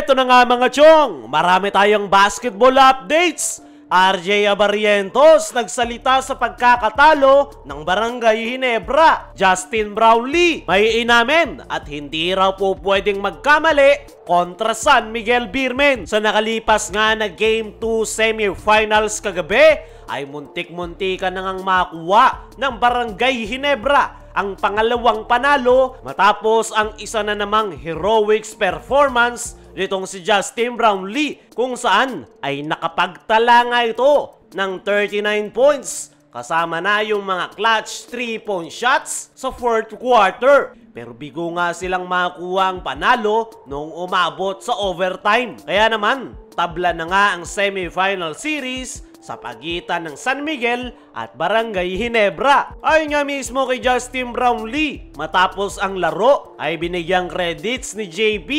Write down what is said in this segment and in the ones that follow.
Eto na nga mga chong, marami tayong basketball updates. RJ Abarrientos nagsalita sa pagkakatalo ng Barangay Ginebra. Justin Brownlee may inamin at hindi raw po pwedeng magkamali kontra San Miguel Beermen. Sa nakalipas nga na Game 2 semifinals kagabi ay muntik-muntikan na ngang makuha ng Barangay Ginebra ang pangalawang panalo matapos ang isa na namang heroics performance nitong si Justin Brownlee kung saan ay nakapagtala nga ito ng 39 points kasama na yung mga clutch 3-point shots sa fourth quarter. Pero bigo nga silang makuha ang panalo noong umabot sa overtime. Kaya naman, tabla na nga ang semifinal series sa pagitan ng San Miguel at Barangay Ginebra. Ayon nga mismo kay Justin Brownlee, matapos ang laro ay binigyang credits ni JB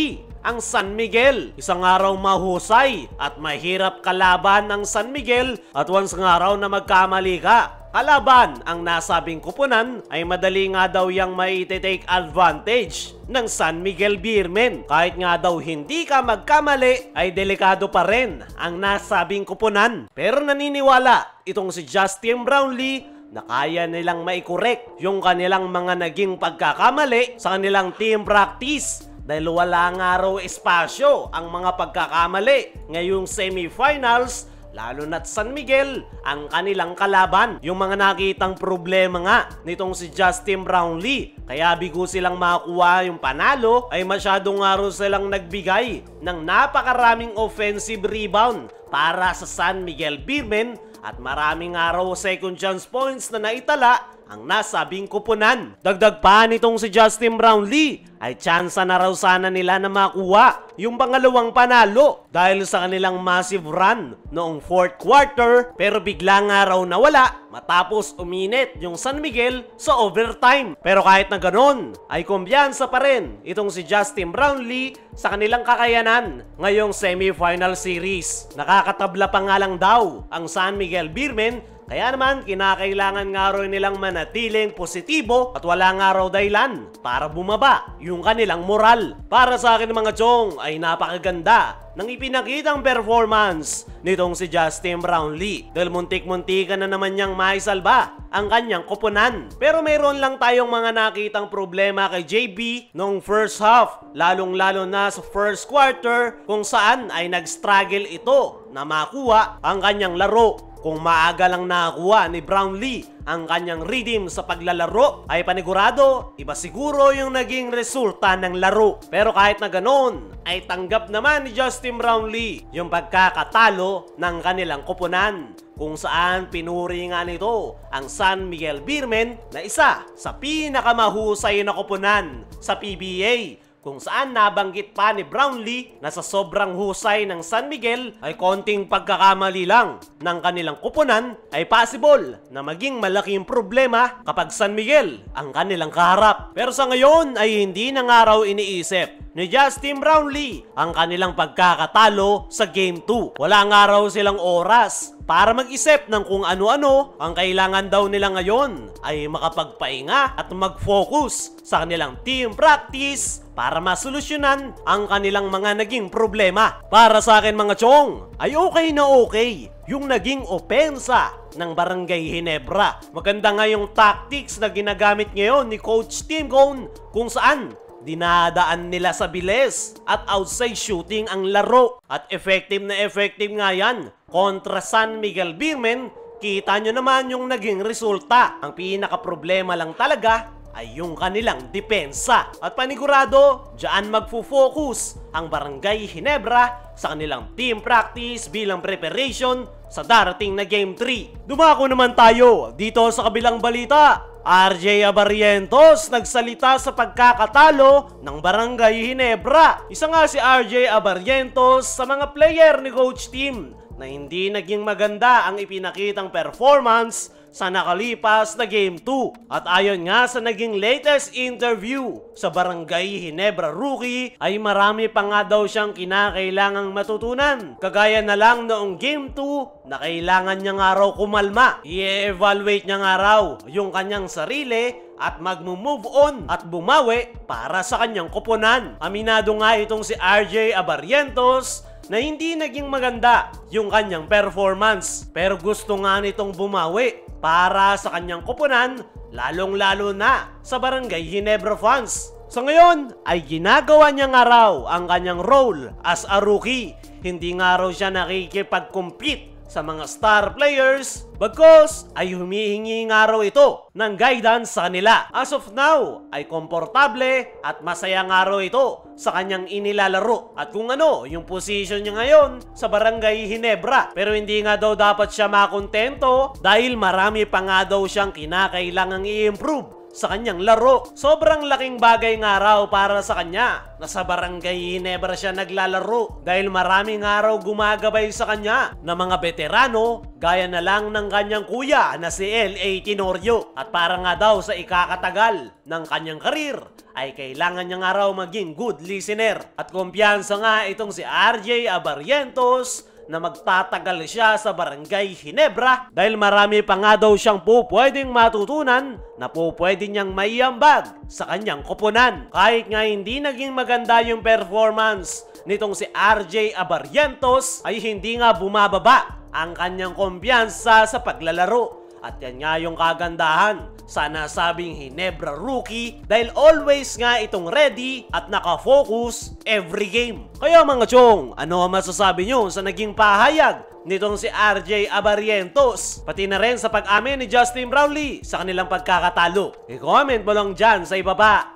ang San Miguel. Isang araw mahusay at mahirap kalaban ng San Miguel at once ng araw na magkamali ka, kalaban ang nasabing kupunan ay madali nga daw yang mai-take advantage ng San Miguel Beermen. Kahit nga daw hindi ka magkamali ay delikado pa rin ang nasabing kupunan. Pero naniniwala itong si Justin Brownlee na kaya nilang maikorek yung kanilang mga naging pagkakamali sa kanilang team practice. Dahil wala nga raw espasyo ang mga pagkakamali ngayong semifinals, lalo na't San Miguel ang kanilang kalaban. Yung mga nakitang problema nga nitong si Justin Brownlee, kaya bigo silang makuha yung panalo, ay masyadong nga raw silang nagbigay ng napakaraming offensive rebound para sa San Miguel Beermen at maraming nga raw second chance points na naitala ang nasabing kupunan. Dagdag pa nitong si Justin Brownlee ay tsansa na raw sana nila na makuha yung pangalawang panalo dahil sa kanilang massive run noong fourth quarter, pero bigla nga raw nawala matapos uminit yung San Miguel sa overtime. Pero kahit na ganon ay kumbiyansa pa rin itong si Justin Brownlee sa kanilang kakayanan ngayong semifinal series. Nakakatabla pa nga lang daw ang San Miguel Beermen, kaya naman kinakailangan nga raw nilang manatiling positibo at wala nga raw dahilan para bumaba yung kanilang moral. Para sa akin mga chong ay napakaganda ng ipinakitang performance nitong si Justin Brownlee dahil muntik-muntikan na naman niyang maisalba ang kanyang koponan. Pero mayroon lang tayong mga nakitang problema kay JB noong first half, lalong-lalo na sa first quarter kung saan ay nag-struggle ito na makuha ang kanyang laro. Kung maaga lang nakuha ni Brownlee ang kanyang rhythm sa paglalaro ay panigurado, iba siguro yung naging resulta ng laro. Pero kahit na ganoon ay tanggap naman ni Justin Brownlee yung pagkakatalo ng kanilang koponan, kung saan pinuri nga nito ang San Miguel Beermen na isa sa pinakamahusay na koponan sa PBA. Kung saan nabanggit pa ni Brownlee na sa sobrang husay ng San Miguel ay konting pagkakamali lang ng kanilang koponan ay possible na maging malaking problema kapag San Miguel ang kanilang kaharap. Pero sa ngayon ay hindi na nga raw iniisip ni Justin Brownlee ang kanilang pagkakatalo sa Game 2. Wala nga raw silang oras para mag-isip ng kung ano-ano. Ang kailangan daw nila ngayon ay makapagpahinga at mag-focus sa kanilang team practice para masolusyonan ang kanilang mga naging problema. Para sa akin mga chong, ay okay na okay yung naging opensa ng Barangay Ginebra. Maganda nga yung tactics na ginagamit ngayon ni Coach Tim Cone kung saan dinadaan nila sa bilis at outside shooting ang laro. At effective na effective nga yan kontra San Miguel Beermen. Kita nyo naman yung naging resulta. Ang pinaka-problema lang talaga ay yung kanilang depensa. At panigurado, dyan magfo-focus ang Barangay Ginebra sa kanilang team practice bilang preparation sa darating na Game 3. Dumako naman tayo dito sa kabilang balita. RJ Abarrientos nagsalita sa pagkakatalo ng Barangay Ginebra. Isa nga si RJ Abarrientos sa mga player ni Coach Tim na hindi naging maganda ang ipinakitang performance sa nakalipas na Game 2. At ayon nga sa naging latest interview sa Barangay Ginebra rookie ay marami pa nga daw siyang kinakailangang matutunan. Kagaya na lang noong Game 2 na kailangan niya nga raw kumalma. I-evaluate niya nga raw yung kanyang sarili at mag-move on at bumawi para sa kanyang koponan. Aminado nga itong si RJ Abarrientos na hindi naging maganda yung kanyang performance, pero gusto nga nitong bumawi para sa kanyang koponan, lalong-lalo na sa Barangay Ginebra fans. So ngayon ay ginagawa niya nga raw ang kanyang role as a rookie. Hindi nga raw siya nakikipag-compete sa mga star players, bagkus ay humihingi nga raw ito ng guidance sa kanila. As of now ay komportable at masaya nga raw ito sa kanyang inilalaro at kung ano yung position niya ngayon sa Barangay Ginebra. Pero hindi nga daw dapat siya makontento dahil marami pa nga daw siyang kinakailangang i-improve sa kanyang laro. Sobrang laking bagay nga raw para sa kanya na sa Barangay Ginebra siya naglalaro dahil maraming nga raw gumagabay sa kanya na mga veterano gaya na lang ng kanyang kuya na si L.A. Tenorio. At para nga daw sa ikakatagal ng kanyang karir ay kailangan niya nga raw maging good listener. At kumpiyansa nga itong si RJ Abarrientos na magtatagal siya sa Barangay Ginebra dahil marami pa nga daw siyang pwedeng matutunan na pwede niyang maiambag sa kanyang koponan. Kahit nga hindi naging maganda yung performance nitong si RJ Abarrientos ay hindi nga bumababa ang kanyang kumpiyansa sa paglalaro. At yan nga yung kagandahan sa nasabing Ginebra rookie dahil always nga itong ready at nakafocus every game. Kaya mga chong, ano ang masasabi nyo sa naging pahayag nitong si RJ Abarrientos? Pati na rin sa pag-amin ni Justin Brownlee sa kanilang pagkakatalo. I-comment mo lang dyan sa ibaba.